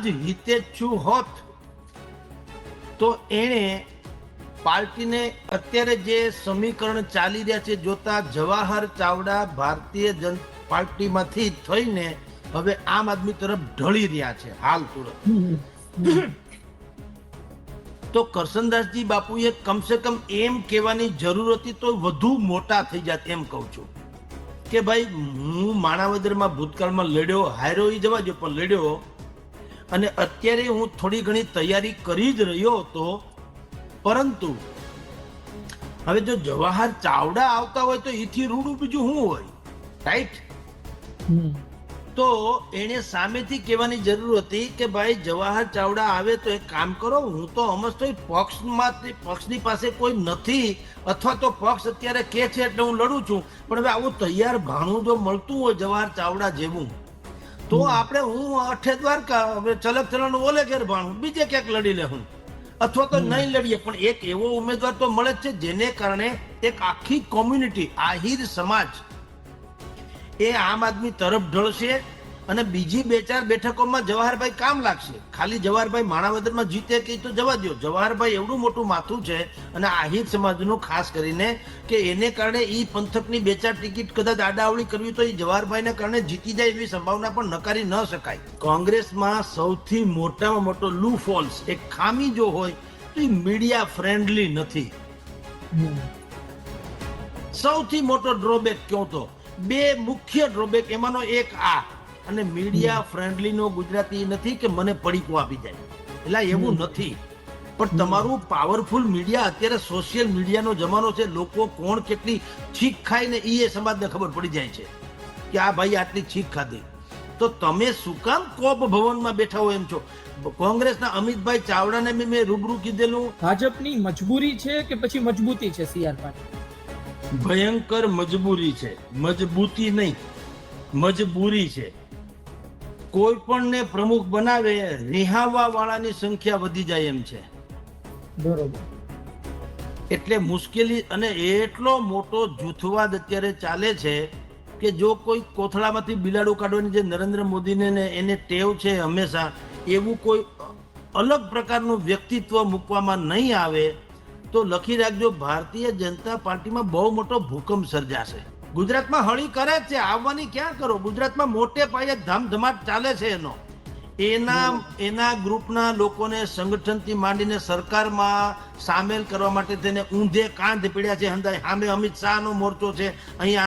જ હિતેચ્છુ હોત તો એણે પાર્ટીને અત્યારે જે સમીકરણ ચાલી રહ્યા છે જોતા જવાહર ચાવડા ભારતીય જનતા પાર્ટીમાંથી થઈને હવે આમ આદમી તરફ ઢળી રહ્યા છે હાલ તુરંત. તો કરશનદાસજી બાપુએ કમસે કમ એમ કહેવાની જરૂર હતી તો વધુ મોટા થઈ જાત એમ કહું છું કે ભાઈ હું માણાવદરમાં ભૂતકાળમાં લડ્યો, હાર્યો એ જવા દો પણ લડ્યો, અને અત્યારે હું થોડી ઘણી તૈયારી કરી જ રહ્યો હતો. પરંતુ હવે જો જવાહર ચાવડા આવતા હોય તો એથી રૂડું બીજું શું હોય, રાઈટ? તો એને સામેથી કહેવાની જરૂર હતી કે ભાઈ જવાહર ચાવડા આવે તો એક કામ કરો, હું તો સમજતો પક્ષની પાસે કોઈ નથી અથવા તો પક્ષ અત્યારે કે છે એટલે હું લડું છું, પણ હવે આવું તૈયાર ભાણું જો મળતું હોય જવાહર ચાવડા જેવું તો આપણે હું અઠે દ્વારકા હવે ચલક ચલણ ઓલે ઘેર ભાણું બીજે ક્યાંક લડી લે હું, અથવા તો નહીં લડીએ પણ એક એવો ઉમેદવાર તો મળે જ છે જેને કારણે એક આખી કોમ્યુનિટી આહિર સમાજ એ આમ આદમી તરફ ઢળશે અને બીજી 2-4 બેઠકોમાં જવાહરભાઈ કામ લાગશે. ખાલી જવાહરભાઈ માણાવદરમાં જીતે કે તો જવા દો, જવાહરભાઈ એવડું મોટું માથું છે અને આહિર સમાજનું ખાસ કરીને કે એને કારણે ઈ પંથકની 2-4 ટિકિટ કદાચ આડાવડી કરવી તો એ જવાહરભાઈને કારણે જીતી જાય એવી સંભાવના પણ નકારી ન શકાય. કોંગ્રેસમાં સૌથી મોટામાં મોટો લૂ ફોલ્સ એક ખામી જો હોય તો એ મીડિયા ફ્રેન્ડલી નથી. સૌથી મોટો ડ્રોબેક કહો તો 2 મુખ્ય ડ્રોબેક એમાંનો એક આ, અને મીડિયા ફ્રેન્ડલી નો ગુજરાતી નથી કે મને પડીકો આપી જાય, એટલે એવું નથી. પણ તમારું પાવરફુલ મીડિયા, અત્યારે સોશિયલ મીડિયાનો જમાનો છે, લોકો કોણ કેટલી છીક ખાય ને એ સમાજને ખબર પડી જાય છે કે આ ભાઈ આટલી છીક ખાધી. તો તમે શું કામ કોપ ભવનમાં બેઠા હો એમ છો? કોંગ્રેસના અમિતભાઈ ચાવડાને બી મેં રૂબરૂ કીધેલું. ભાજપની મજબૂરી છે કે પછી મજબૂતી છે? CR પાટીલ ભયંકર મજબૂરી છે, મજબૂતી નહીં, મજબૂરી છે. કોઈ પણને પ્રમુખ બનાવે રિહાવવા વાળાની સંખ્યા વધી જાય એમ છે. બરોબર. એટલે મુશ્કેલી, અને એટલો મોટો જૂથવાદ અત્યારે ચાલે છે કે જો કોઈ કોથળામાંથી બિલાડું કાઢવાની જે નરેન્દ્ર મોદીને એને ટેવ છે હંમેશા, એવું કોઈ અલગ પ્રકારનું વ્યક્તિત્વ મૂકવામાં નહીં આવે તો લખી રાખજો, ભારતીય જનતા પાર્ટીમાં બહુ મોટો ભૂકંપ સર્જાશે. ગુજરાતમાં હળી કરે જ છે, આવવાની ક્યાં કરો, ગુજરાતમાં મોટે પાયે ધમધમાટ ચાલે છે એનો. એના ગ્રુપના લોકોને સંગઠનથી માંડીને સરકારમાં સામેલ કરવા માટે તેને ઊંધે કાંધ પીડ્યા છે. સામે અમિત શાહનો મોરચો છે, અહીંયા